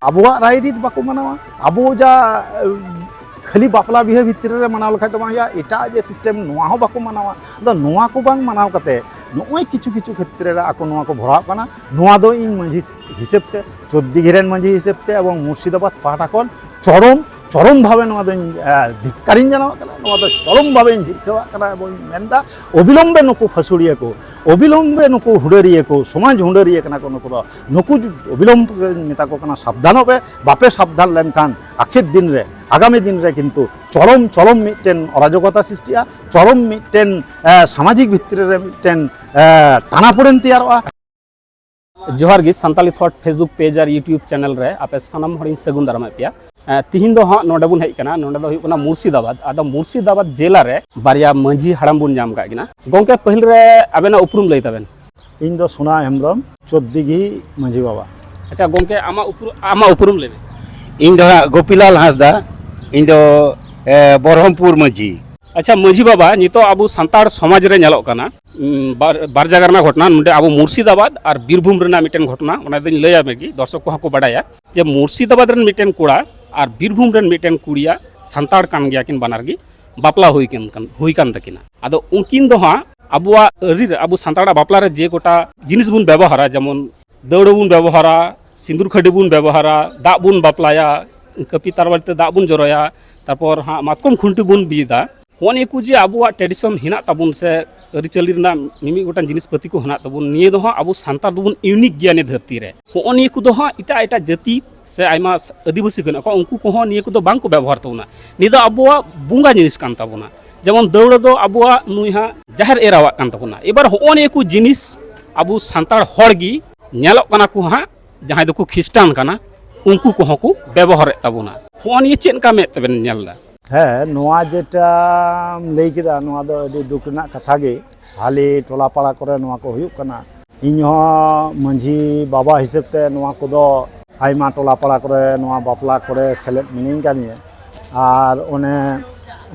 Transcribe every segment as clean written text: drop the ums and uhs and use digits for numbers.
आबुआ रायरीत बाको मनावा आबो जा खाली बापला बिहा भितर रे मनाव लखा तो बांग एटा जे सिस्टेम नोआ हो बाको मनावा द नोआ को बांग मनाव कते नोय किछु किछु क्षेत्र रे आको नोआ को भराव काना नोआ दो इन मंझी हिसाब ते चोद्दी घेरेन मंझी हिसाब ते एवं मुर्शिदाबाद पाटा कोन चरम भावे नोआ दो धिक्कारिन जाना नोआ दो चरम भावे हिरखवा काना एवं मेनदा अबिलम्बे नुकु फसुड़िया को अबिलम्बे नुकु हुडरिया को समाज हुडरिया काना को नुकु दो नुकु अबिलम्ब मेता को काना साबधान पे बापे साबधान लेनखान आखिर दिन रे आगामी दिन रे किन्तु चरम मिटेन अराजकता सृष्टिया चरम मिटेन सामाजिक भितर रे मिटेन टानापोड़ेन तैयारोआ। जोहार गी सान्ताली थॉट फेसबुक पेज और यूट्यूब चैनल रे आपे सनम हरिन सगुन दाराम पे तिहिन दो हाँ नोडे बुन हेज कना नोडे दो हुई कना मुर्शिदाबाद आदो मुर्शिदाबाद जिला रे बारिया मंझी हाड़ाम बुन जाम का गिना गोंके पहिल रे आबेना उपरुम लई ताबेन। इन दो सोना हेम्ब्रम चोद्दीगी मंझी बाबा। अच्छा गोंके आमा उपरुम लेबे। इन दो गोपीलाल हांसदा इन दो बरहमपुर मंझी। अच्छा मंझी बाबा नितो आबो सांताड़ समाज रे नेलोक कना बार जगह रना घटना नोडे आबो मुर्शिदाबाद और बीरभूम रेना मिटेन घटना ओना दिन लय आमेगी दर्शक को हाको बाडाया जे मुर्शिदाबाद रेन मिटेन कोड़ा और बीरभूम रेन मिटेन कुड़िया सांताड़ कान गया किन बानारगी बापला हुई कान तकिना आदो उनकिन दो हाँ आबुआ अरी आबो सांताड़ा बापला रे जे गोटा जिनिस बुन व्यवहारा जेमन दौड़ बुन व्यवहारा सिंदूर खडी बुन व्यवहारा दा बुन बापलाया कपि तारवालते दा बुन जरोया तारपर हाँ मातकम खुंटी बुन बीदा होने को जे आबुआ ट्रेडिशन हिना ताबुन से अरिचली रना मिमी गोटान जिनिस पति को हिना ताबुन निये दो हाँ आबो सांताड़ दुबुन यूनिक गिया ने धरती रे होने को दो हाँ इटा जाति से आयमा आदिवासी कना को उनको को निये को दो बांग को व्यवहार तबुना नि दो आबुआ बुंगा जिनिस कान ताबुना जेमन दौड़ दो आबुआ नुई हाँ जाहिर एरावा कान ताबुना एबार होने को जिनिस आबो सांताड़ हड़गी नेलोक कना को हाँ जहां दो ख्रिस्टान कना उनको को व्यवहार ताबुना होने चेन का में तबेन नेलदा है नोआ जेटा लई केदा नोआ दो अडी दुख रना कथा गे हाली टोला पाड़ा करे नोआ को हुयुक कना इन हो मंझी बाबा हिसाब ते नोआ को दो आयमा टोला पाड़ा करे नोआ बापला करे सेलेद मिनिंग कानिया और ओने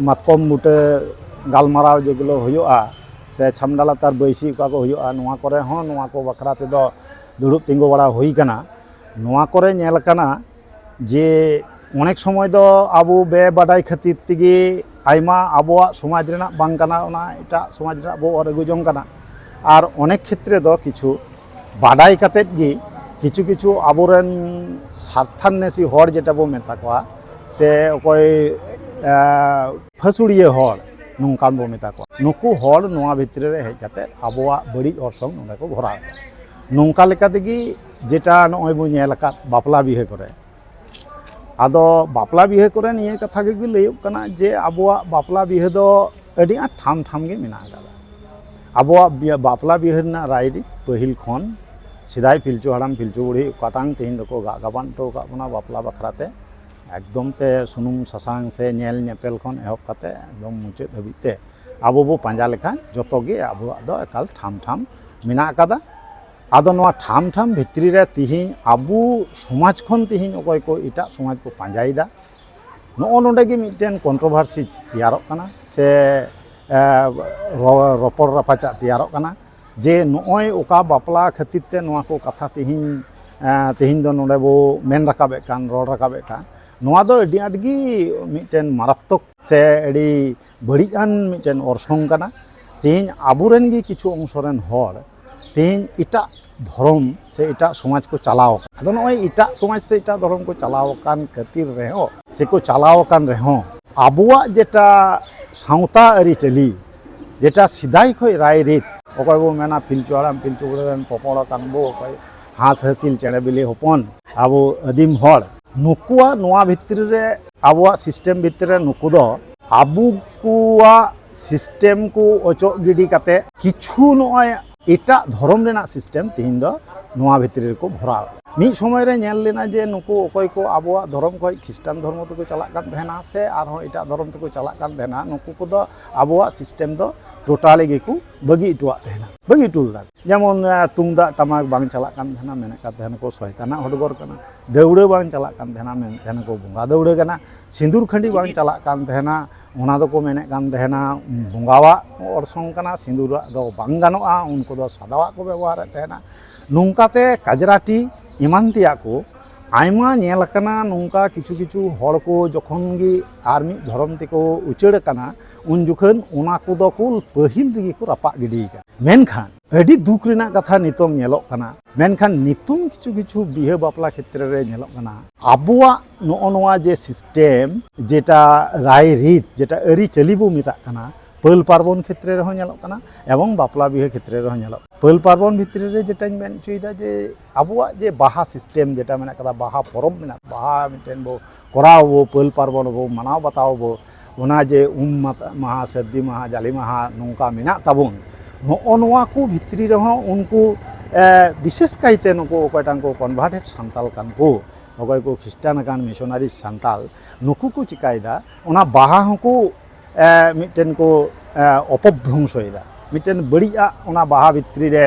मातकम बुटे गालमाराव जेगुलो हुयुआ से छामडा लातार बैसी का को हुयुआ नोआ करे हो नोआ को बखरा ते दो दुड़ुब तिंगु बड़ा हुई कना नोआ करे नेल कना जे अनेक समय दो आबो बे बाडाई खातिर तेगे आयमा आबोआ समाज रेना बांग कना ओना एटा समाज रेना बो अरगु जंग कना और अनेक क्षेत्रे दो किछु बाडाई कातेत गे किछु किछु आबोरेन सार्थान्नेसी हर जेटा बो मेता कोआ से अकय फसुड़िये हर नोंकान बो मेता कोआ नुकु हर नोआ भितरे रे हेज काते आबोआ बड़ी अरसंग नोंडे को भरा नोंका लेका तेगे जेटा नय बो नेल का बापला बिहे करे आदो बापला बिहे करे निये कथा गे लैयोग कना जे आबोआ बापला बिहे दो अडी आ ठाम ठाम गे मेना गादा आबोआ बापला बिहे ना रायरी पहिल खन सिदाय पिलचु हाड़ाम पिलचु बुढ़ी काटांग तेहिन दको गाबान टो का बना बापला बखराते एकदम ते सुनुम ससांग से नेल नेपेल खन एहब काते एकदम मुचाद हबिते आबो बो पांजा लेखा जतो गे आबोआ दो एकाल ठाम ठाम मेना कादा आदो नोआ ठाम ठाम भितरी रे तिहिन आबो समाज खन तिहिन अकय को इटा समाज को पांजाइदा नो नोडे गे मिटेन कंट्रोभार्सी तैयारोग कना से रपर रपाचा तैयारोग कना जे नोय ओका बापला खातिर ते नोआ को कथा तिहिन दो नोडे बो मेन राकाबे कान रोड राकाबे कान नोआ दो अडी आट गे मिटेन मारात्मक से अडी बड़ियान मिटेन अरसंग कना तिहिन आबोरेन गे किछु अंशरेन हर तेन इटा धर्म से इटा समाज को चलाओ अदो नय इटा समाज से इटा धर्म को चलाओ कान खातिर रेहो से को चलाओ कान रेहो आबुआ जेटा सावता अरिचली जेटा सिदाय खय राय रीत अकय बो मेना पिलचु हाड़ाम पिलचु बुढ़ेन पपड़ कान बो अकय हांस हसिल चेड़े बिली हपन आबो आदिम हर नुकुआ नोआ भितर रे आबुआ सिस्टेम भितर रे नुकु दो आबुकुआ सिस्टेम को अचो गिडी काते किछु नय एटा धर्म रेना सिस्टेम तिहिन दो नोआ भितर को भरा मिद समय रे नेल लेना जे नुकु अकय को आबोआ धर्म खय ख्रिस्टान धर्म तको चला कान तहना से आरो एटा धर्म तको चला कान तहना नुकु को दो आबोआ सिस्टेम दो टोटाली गे को बगी टुआ तहना बगी टुलदा जेमन तुंगदा टमाक बांग चला कान तहना मेने का तहना को शयताना हडगर कना दौड़े बांग चला कान तहना मेन तहना को बंगा दौड़े कना सिंदूर खंडी बांग चला कान तहना ओना दो को मेने कान तहना बंगावा अरसंग कना सिंदूर दो बांग गानोआ उनको दो सादावा को व्यवहार तहना नोंकाते काजराटी इमान तिया को आयमा नेल कना नोंका किछु किछु हड़ को जखन गे आर मिद धर्म तेको उचड़ कना उन जुखन ओना कोदो को पहिल रेगे को रपा गिडी का मेनखान अडी दुख रेना कथा नितोंग नेलोक कना मेनखान नितोंग किछु किछु बिहे बापला क्षेत्र रे नेलोक कना आबुआ नोआ जे सिस्टेम जेटा राय रीत जेटा अरी चलिबो मिता कना पल पार्बन क्षेत्र रे नेलोक कना एवं बापला बिहे क्षेत्र रे नेलोक पल पार्बन भितर रे जेटाñ मेन चुइदा जे आबुआ जे बाहा सिस्टेम जेटा मेना कदा बाहा परब मेना बाहा मिटेन बो कराव बो पल पार्बन बो मनाव बताव बो ओना जे महा सर्दी महा जाली महा नोंका मेना ताबोन नोआ को भित्री रे उनको विशेष कायते नुको अकयटां को कन्भार्टेड सान्ताल कान को अकय को ख्रिस्टान कान मिशनारी सान्ताल नुकु को चिकायदा ओना बाहा हको मिटेन को अपभ्रंशयदा मिटेन बड़िया ओना बाहा भित्री रे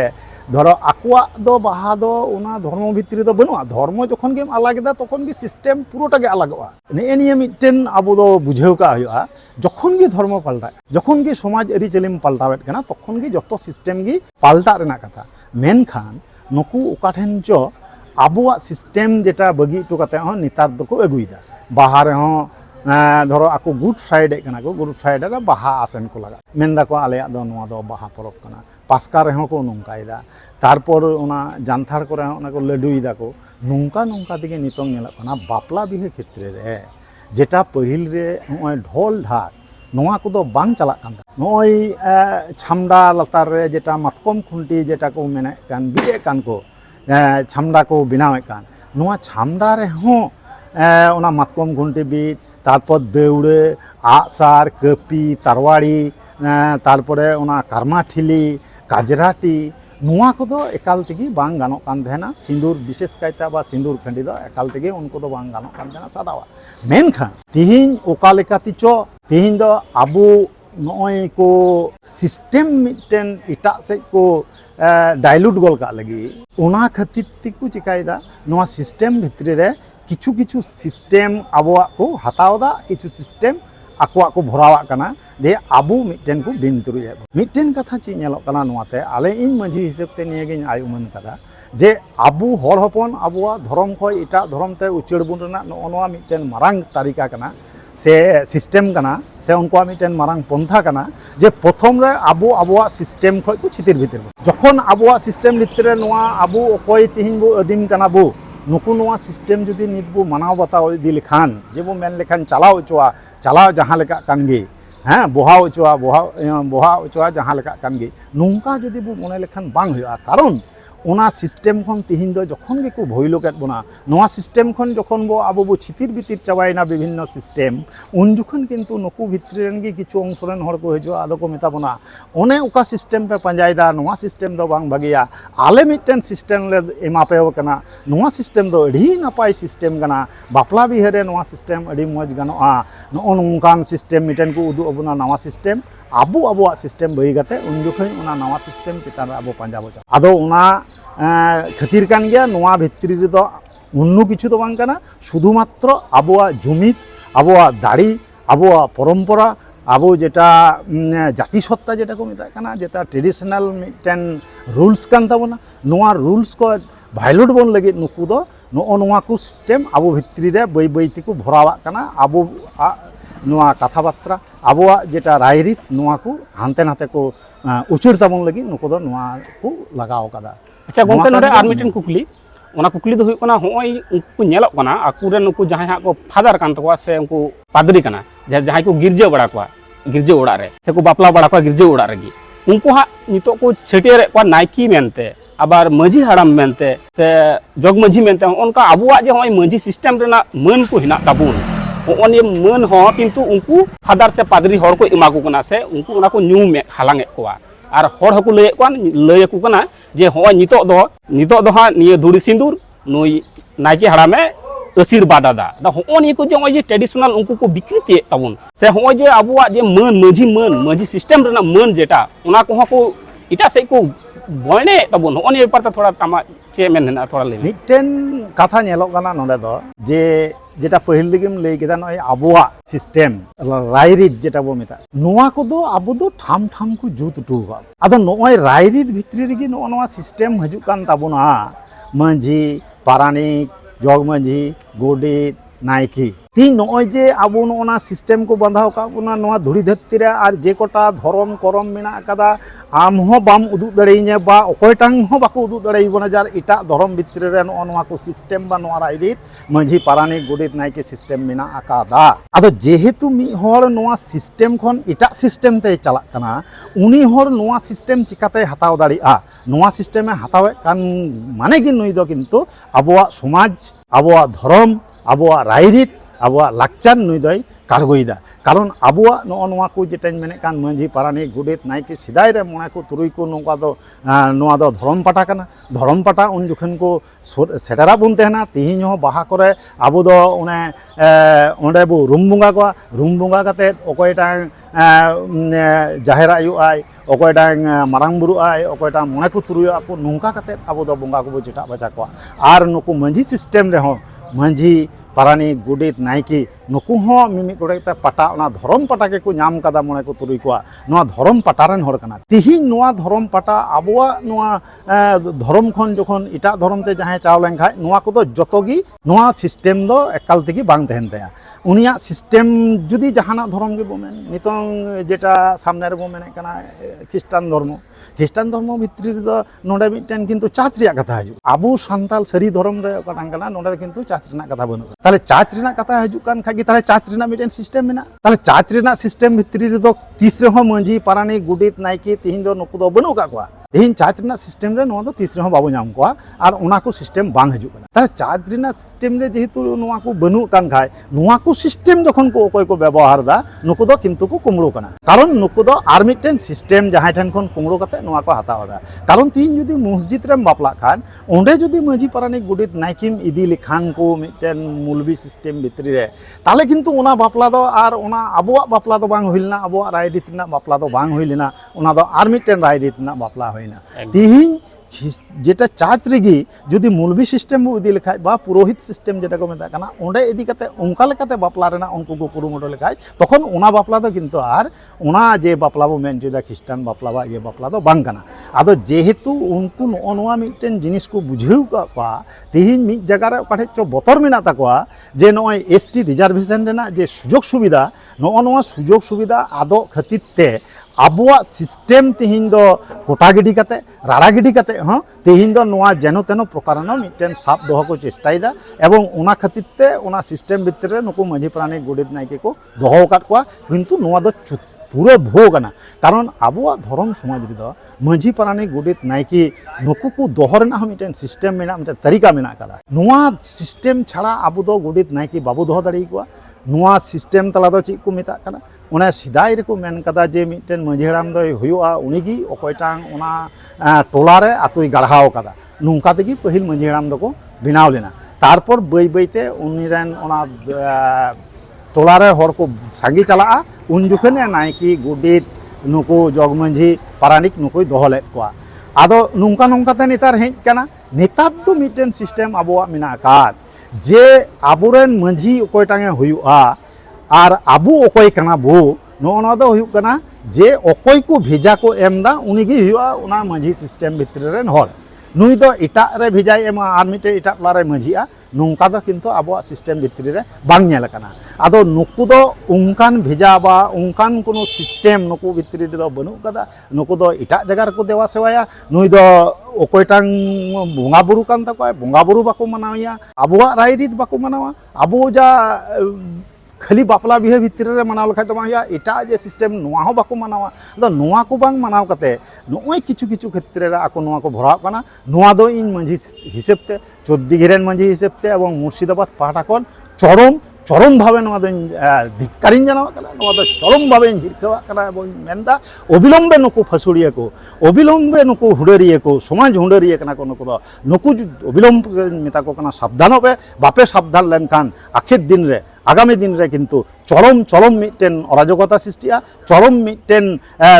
धरो आकुआ दो बाहा दो ओना धर्म भित्री दो बनुआ धर्म जखन गेम आलागदा तखन गे सिस्टेम पुरोटा गे आलागोआ ने निये मिटेन आबो दो बुझेव का हुआ जखन गे धर्म पाल्टा जखन गे समाज अरी चलिम पाल्टावेत कना तखन गे जतो सिस्टेम गे पाल्टा रेना कथा मेनखान नुकु ओकाठेन चो आबुआ सिस्टेम जेटा बगी टो कते हो नितार दको अगुइदा बाहा रे हो धरो आको गुड फ्राइडे कना को गुड फ्राइडे रे बाहा आसेन को लगा मेंदा को आलेया दो नोआ दो बाहा परब कना पास्का रे हो को नोंकायदा तारपर ओना जानथार को रे ओना को लडुइदा को नोंका नोंका दिगे नितों नेलक कना बापला बिहे क्षेत्र रे जेटा पहिल रे होय ढोल ढाक नोआ को दो बांग चला कान नोय छामडा लतार रे जेटा मातकम खुंटी जेटा को मेने कान बिए कान को छामडा को बनावे कान नोआ छामडा रे हो ओना मातकम खुंटी बी तारपर दौड़े आगसार कपी तारवाड़ी तारपरे ओना कारमा-ठिली काजराटी नोआ कोदो एकाल तेगी बांग गानोक कान तहेना सिंदूर विशेष कायता बा सिंदूर खंडी दो एकाल तेगी उनको दो बांग गानोक कान तहेना सादावा मेनखान तिहिन ओका लेकातिचो तिहिन दो आबो नोय को सिस्टेम मिटेन इटा से को डाइल्यूट गोल का लगी ओना खातिर तिकु चिकायदा नोआ सिस्टेम भितरी रे किछु किछु सिस्टेम आबोआ को हतावदा किछु सिस्टेम आकुआ को भरावा कना दे आबो मिटेन को बिनतुरुया मिटेन कथा ची नेलोक कना नोआते आले इन माझी हिसाब ते निये गिन आयुमन कदा जे आबो हर हपन आबोआ धर्म खय इटा धर्म ते उचड़ बुन रना नोआ मिटेन मारांग तारिका कना से सिस्टेम कना से उनको मिटेन मारांग पंथा कना जे प्रथम रे आबो आबोआ सिस्टेम खय को छितिर भितर जखन आबोआ सिस्टेम भितर रे नोआ आबो अकय तिहिन बो अदिम कना बो नुकु नोआ सिस्टेम जुदी नित बो मानाव बताव इदि लेखान जे बो मेन लेखान चलाव उचुआ चलाव जहां लेका कानगे हाँ बोहा उचुआ बोहा उचुआ जहां लेका कानगे नोंका जुदी बो मने लेखान बांग हुआ कारण ओना सिस्टेम खन तिहिन दो जखन गे को भइलो केत बोना नोआ सिस्टेम खन जखन बो आबो बो छितिर बितिर चाबायना विभिन्न सिस्टेम उन जखन किन्तु नुकु भितरी रेन गे किछु अंश रेन हर को हिजुआ आदो को मेता बोना ओने ओका सिस्टेम पे पंजायदा नोआ सिस्टेम दो बांग भागिया आले मिटेन सिस्टेम ले एमा पे कना नोआ सिस्टेम दो अडी नापाय सिस्टेम कना बापला बिहेरे नोआ सिस्टेम अडी मज गानोआ नो नोंकान सिस्टेम मिटेन को उदु अबुना नोआ सिस्टेम आबो आबोआ सिस्टेम बई गाते उन जखन ओना नोआ सिस्टेम चितान आबो पंजाबो चा आदो ओना खातिर कान गया नोआ भित्री रे दो उन्नु किछु तो बांग काना शुधुमात्र आबोआ जुमित आबोआ दाड़ी आबोआ परम्परा आबो जेटा जाति सत्ता जेटा को मेता काना जेटा ट्रेडिशनल मिटेन रूल्स कान ताबोना नोआ रूल्स को भाइलोट बन लगे नुकु दो नोआ को सिस्टेम आबो भित्री रे बई बई तिकु भरावा काना आबो नोआ कथा बार्ता आबोआ जेटा रायरीत नोआ को हानते नाते को उचड़ ताबोन लगी नुकु दो नोआ को लगाव कदा अच्छा गोंके नोडे आर मिटेन कुकली ओना कुकली दो हुई कना होय उनको नेलोक कना आकुरे नुकु जहां हा को फादर कान तको से उनको पादरी कना जहां को गिरजे बड़ा को गिरजे ओड़ा रे से को बापला बड़ा को गिरजे ओड़ा रेगी उनको हा नितो को छेटियर को नाइकी मेनते आबार माझी हाड़ाम मेनते से जग माझी मेनते उनका आबुआ जे होय माझी सिस्टेम रेना मन को हिना ताबुन ओन ये मन हो किंतु उनको फादर से पादरी हर को इमा को कना से उनको ओना को न्यू में हालांगे कोआ और हर हको लय को कना जे होय नितो दो हा निये धुड़ी सिंदूर नई नाइके हाड़ामे आशीर्वाद दा होय नि को जे ट्रेडिशनल उनको को विकृति ताबुन से होय जे आबुआ जे मन माझी सिस्टेम रेना मन जेटा ओना को को इटा से को बने ताबुन होय नि पर थोड़ा तमा चे मेन थोड़ा ले मिटेन कथा नेलोक काना नोडे दो जे जेटा पहिल दिगेम लई केदा नय आबोआ सिस्टेम रायरीत जेटा बो मेता नोआ को दो आबो दो ठाम ठाम को जुत टुवा आदो नोय रायरीत भितरी रेगी नोआ सिस्टेम हजु कान ताबोना माझी पारानिक जग मांझी गोडित नायकी तीन नॉय जे अब नोना सिस्टेम को बंधाव का नोना धुड़ी धरती रे आर जे कोटा धर्म करम मेना कदा आम हो बाम उदु दड़ेइने बा अकोयटांग हो बाको उदु दड़ेइबोना जार इटा धर्म भितरे रे नोआ को सिस्टेम बा नोआ राइरित मांझी पारानी गोडित नायकी सिस्टेम मेना आकादा आदो जेहेतु मी हर नोआ सिस्टेम खन इटा सिस्टेम ते चलाक कना उनी हर नोआ सिस्टेम चिकाते हताव दाड़िया नोआ सिस्टेम ए हतावे कान माने कि नुई दो किन्तु आबोआ समाज आबोआ धर्म आबोआ राइरित आबोआ लाक्चार नुई दई काड़गोइदा कारण आबोआ नोआ को जेटाñ मेने कान मांझी पारानी गोडित नायकी सिदाय रे मोणे को तुरुई को नोआ दो धर्म पाटा कना धर्म पाटा उन जुखन को सेटरा बुन तेहना तिहिñ हो बाहा करे आबो दो उने ओंडे बो रूम बुंगा काते अकोयटां जाहेर आयु आय अकोयटां मारांग बुरु आय अकोयटां मोणे को तुरुई को नोंका काते आबो दो बोंगा को जेटा बचा को आर नुकु मांझी सिस्टेम रे हो मांझी पारानी गोडित नायकी नुकु हो मिमि गोड़े पाटा ओना धर्म पाटा के को नाम कदा मोणे को तुरुई को नोआ धर्म पाटा रेन हर कना तिहिñ नोआ धर्म पाटा आबोआ नोआ धर्म खन जखन इटा धर्म ते जहां चाव लेन खाय नोआ को दो जतोगी नोआ सिस्टेम दो एकाल तेगी बांग तहन तया उनिया सिस्टेम जुदी जहाना धर्म के बोमेन नितों जेटा सामने रे बो मेने कना ख्रिस्टान धर्म भित्री दो नोडे मिटेन किन्तु चार्च रिया कथा हजु आबो सांताल सरी धर्म रे कटां कना नोडे किन्तु चार्च रिना कथा बनु ताले चार्च रिना कथा हजु कान खागी ताले चार्च रिना मिटेन सिस्टेम मेना ताले चार्च रिना सिस्टेम भित्री रे दो तीस रे हो मांझी पारानी गोडित नायकी तिहिñ दो नुकु दो बनु का कोआ तिहिñ चार्च रिना सिस्टेम रे नोआ दो तीस रे हो बाबो नाम कोआ आर ओना को सिस्टेम बांग हजु कना ताले चार्च रिना सिस्टेम रे जेहेतु नोआ को बनु कान खाय नोआ को सिस्टेम जखन को ओकोय को व्यवहार दा नुकु दो किन्तु को कुमड़ो कना कारण नुकु दो आर मिटेन सिस्टेम जहां ठन खन कुमड़ो कते नोआ को हताव दा कारण तिहिñ जुदी मस्जिद रे बापला खान ओंडे जुदी मांझी पारानी गोडित नायकीम इदी लेखान को मिटेन मुलबी सिस्टेम भितरी रे ताले किन्तु ओना बापला दो आर ओना आबोआ बापला दो बांग हुइलना आबोआ रायरीत ना बापला दो बांग हुइलना ओना दो आर मिटेन रायरीत ना बापला हुइना तिहिñ जेटा चार्च रेगी जुदी मुलबी सिस्टेम बो इदी लेखाय बा पुरोहित सिस्टेम जेटा को मेता कना ओंडे इदी कते ओंका लेकाते बापला रेना उनको को कुरुमुटो लेखाय तखन ओना बापला दो किन्तु आर ओना जे बापला बो मेन जेदा ख्रिस्टान बापला बा ये बापला दो बांग कना आदो जेहेतु उनको नोआ मिटेन जिनिस को बुझेउ का तिहिñ मिट जगह रे ओकाठे चो बतर मेना ताकोआ जे नोय एसटी रिजर्वेशन रेना जे सुजोग सुविधा नोआ सुजोग सुविधा आदो खातिर ते आबोआ सिस्टेम तिहिñ दो कोटा गिडी कते राड़ा गिडी कते हाँ तिहिñ दो नोआ जेनो तेनो प्रकारनो मिटेन साब दोह को चेष्टायदा एवं ओना खातिर ते ओना सिस्टेम भितर नुकु मांझी पारानी गोडित नायकी को दोहो काट कोआ किन्तु नोआ दो पूरा भोगना कारण आबोआ धर्म समाज रे दो मांझी पारानी गोडित नायकी नुकु को दोहर ना मिटेन सिस्टेम मेना मिटेन तरीका मेना कदा नोआ सिस्टेम छाड़ा आबो दो गोडित नायकी बाबू दोह दाड़ी कोआ नोआ सिस्टेम तला दो ची को मेता कना ओना सिदाय रे को मेन कदा जे मिटेन मांझी हराम दो हुयुआ उनीगी अकोयटां ओना टोला रे आतुई गढ़ाव कदा नुंका तेगी पहिल मांझी हराम दो को बनाव लेना तारपर बई बईते उनीरेन ओना टोला रे हर को सांगी चला उन जुखने नायकी गोडित नुकु जग मांझी पारानिक नुकुई दोह लेद कोआ आदो नुंका नुंका ते नेतार हेज कना नेतार दो मिटेन सिस्टेम आबोआ मेना काद जे आबोरेन मांझी अकोयटांगे हुयुआ आर आबो अकोय कना बो नोना दो हुयुग कना जे अकोय को भेजा को एमदा उनीगी हुयुआ ओना मांझी सिस्टेम भितर रेन हर नुई दो इटा रे भेजाय एमा आर मिटे इटा टला रे मांझिआ नोंका दो किन्तु आबोआ सिस्टेम भितर रे बांग नेल कना आदो नुकु दो उनकान भेजा बा उनकान कोनो सिस्टेम नुकु भितर दो बनु कदा नुकु दो इटा जगह रे को देवा सेवाया नुई दो अकोयटां बोंगा बुरु कान ताको बोंगा बुरु बाको मनावया आबोआ रायरीत बाको मनावा आबो जा खाली बापला बिहे भितर रे मनाव लखाय तो या इटा जे सिस्टेम नोआ हो बाको मनावा तो नोआ को बांग मनाव कते नोय किछु किछु क्षेत्र रे आको नोआ को भराव कना नोआ दो इन मांझी हिसाब ते 14 घिरेन मांझी हिसाब ते एवं मुर्शिदाबाद पाटा कोन चरम भावे नोआ दो धिक्कारिन जाना कना नोआ दो चरम भावे हिरकावा कना एवं मेंदा अबिलम्बे नुकु फसुड़िया को अबिलम्बे नुकु हुडरिया को समाज हुडरिया कना को नुकु दो नुकु अबिलम्ब मेता को कना साबधान होबे बापे साबधान लेनखान आखिर दिन रे आगामी दिन रे किन्तु चरम मिटेन अराजकता सृष्टिया चरम मिटेन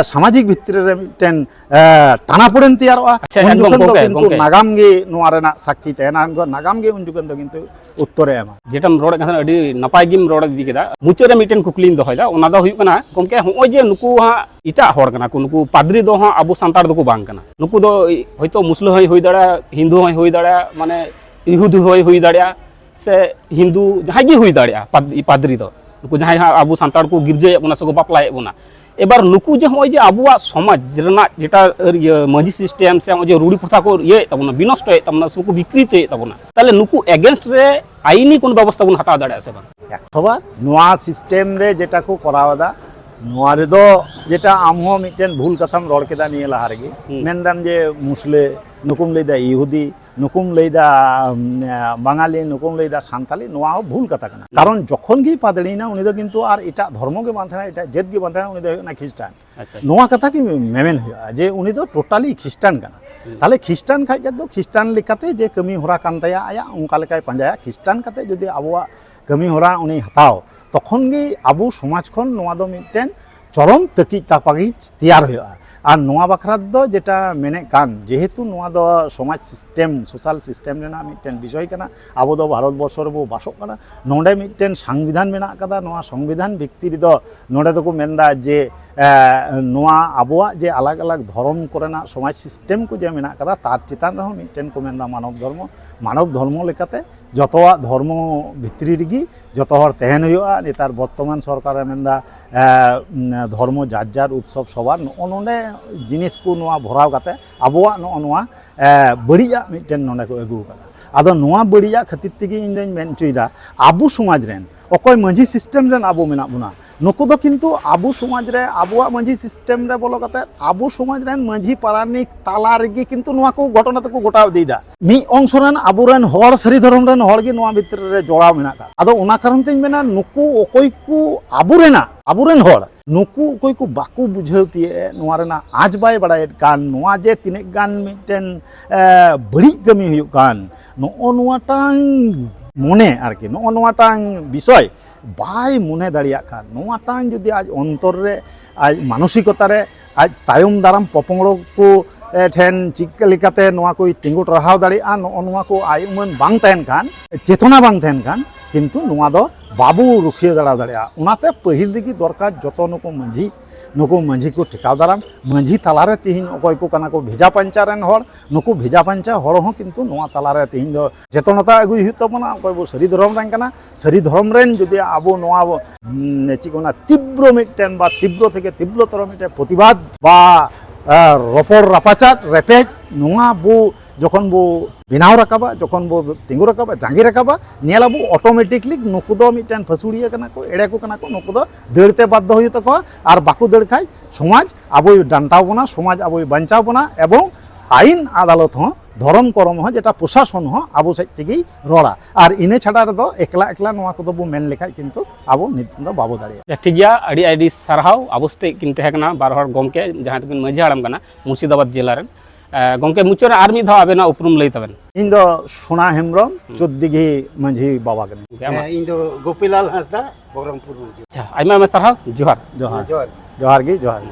सामाजिक भितर रे मिटेन टानापोड़ेन तैयारोआ उन जुखन दो किन्तु नागाम गे नोआ रेना साक्षी तहना नागाम गे उन जुखन दो किन्तु उत्तरे एमा जेटाम रोड कथा अडी नपाय गिम रोड दी केदा मुचे रे मिटेन कुकलिन दोहयदा ओना दो हुयु कना गमके होय जे नुकु हा इटा हर कना को नुकु पादरी दो हा अबो सांतार दो को बांग कना नुकु दो होयतो मुस्लिम होय दाड़ा हिंदू होय दाड़ा माने इहुदी होय दाड़ा से हिंदू जहाँ गी हुई दाड़ा पादरी दो नुकु जहाँ आबू सांताड़ को गिरजे बोना से को बापलाए बोना एबार नुकु जे होय जे आबुआ समाज रेना जेटा मांझी सिस्टेम से जो रूढ़ी प्रथा को ये तबना विनष्ट है तबना सबको विकृत है तबना ताले नुकु एगेंस्ट रे आईनी कोन व्यवस्था बन हटा दाड़ा से बन एकथोबा नोआ सिस्टेम रे जेटा को करावदा नोआ रे दो जेटा आमहो मिटेन भूल कथाम रोड केदा निये लहा रेगी मेनदाम जे मुसले नुकुम लेदा इहुदी नुकुम लेदा बांगाली नुकुम लेदा सान्ताली नोआ भूल कथा कना कारण जखन गी पादड़ीना उनी दो किन्तु आर एटा धर्म गे बांधना एटा जेत गे बांधना उनी दो ना ख्रिस्टान नोआ कथा की मेमेन हुआ जे उनी दो टोटाली ख्रिस्टान कना ताले ख्रिस्टान खाइ दो ख्रिस्टान लेकाते जे कमी होरा कान ताया आया उनका लेकाय पांजाया ख्रिस्टान काते जदि आबुआ कमी होरा उनी हताव तखन गे आबु समाज खन नोआ दो मिटेन चरम तकी तापागी तैयार हुआ और नोआ बखरा दो जेटा मेने कान जेहेतु नोआ दो समाज सिस्टेम सोशल सिस्टेम रेना मिटेन विषय कना आबो दो भारत वर्ष रे बो बासोक कना नोंडे मिटेन संविधान मेना कदा नोआ संविधान भित्तिरि दो नोंडे दो को मेनदा जे नोआ आबोआ जे अलग अलग धर्म कोरेना समाज सिस्टेम को जे मेना कदा तार चितान रहो मिटेन को मेनदा मानव धर्म लेकाते जतवा धर्म भित्री रिगी जतो हर तहन हुआ नेतार वर्तमान सरकार मेनदा धर्म जार जार उत्सव सभा नोंडे जिनिस को नोआ भराव काते आबोआ नोआ बड़िया मिटेन नोंडे को अगू कदा आदो नोआ बड़िया खातिर तेगी इन दोኝ मेन चुइदा आबू समाज रेन अकय मांझी सिस्टेम रेन आबू मेना बुना नुकु दो किन्तु आबू समाज रे आबुआ मांझी सिस्टेम रे बोलो कते आबू समाज रेन मांझी पारानिक ताला रेगी किन्तु नोआ को घटना तको गोटाव देदा मी अंश रेन आबू रेन हर सारी धर्म रेन हर गे नोआ भितर रे जोड़ाव मेना का आदो ओना कारण तेñ मेना नुकु अकय को आबू रेन हर नुकु अकय को बाकु बुझाव तिए नोआ रेना आज बाय बड़ाय कान नोआ जे तिने गान मिटेन बड़ी कमी हुयुग कान नोआ टांग मने आरकी नोआ टांग विषय बाय मने दाड़िया खान नोआ टांग जुदी आज अंतर रे आज मानसिकता रे आज तायम दाराम पपंगड़ो को ठेन चिक्का लेकाते नोआ को तिंगु टराहाव दाड़िया नोआ को आयुमन बांग तहन खान चेतना बांग तहन खान किन्तु नोआ दो बाबू रुखिया दाड़िया उनाते पहिल रेगी दरकार जतो नुकु मांझी को टिकाव दाराम मांझी तालारे तिहिन अकय को कना को भेजा पंचा रेन हर नुकु भेजा पंचा हर हो किन्तु नोआ तालारे तिहिन दो चेतनता अगुय हुयुग तबना अकय बो सरी धर्म रेन कना सरी धर्म रेन जदि आबो नोआ बो चिकोना तीव्र मिटेन बा तीव्र थेके तीव्रतर मिटे प्रतिबाद बा रपर रापाचार रेपेज नोआ बो जखन बो बेनाव राकाबा जखन बो तिंगु राकाबा जांगी राकाबा नेलाबो ऑटोमेटिकली नुकु दो मिटेन फसुड़िया कना को एड़े को कना को नुकु दो दड़ते बाध्य हुई तको आर बाकु दड़ खाय समाज आबो डांटाव बना समाज आबो बांचाव बना एवं आईन आदालत हो धर्म करम हो जेटा प्रशासन हो आबो सेज तेगी रोड़ा और इने छाड़ा रे दो एकला एकला नोआ को दो बो मेन लेखाय किन्तु आबो नित दो बाबो दाड़िया ठीक गया अड़ी आईडी सारहाव आबोस्ते किन तहेकना बार हर गोमके जहां तकिन मांझी हाड़ाम कना मुर्शिदाबाद जिला रेन गोमके मुचाद आर मिद धाव आबेना उपरुम लई तबेन इन दो सोना हेम्ब्रम चोद्दिघी मांझी बाबा कने इन दो गोपीलाल हांसदा बहरमपुर अच्छा आइमा आइमा सारहाव जोहार जोहार जोहार गी जोहार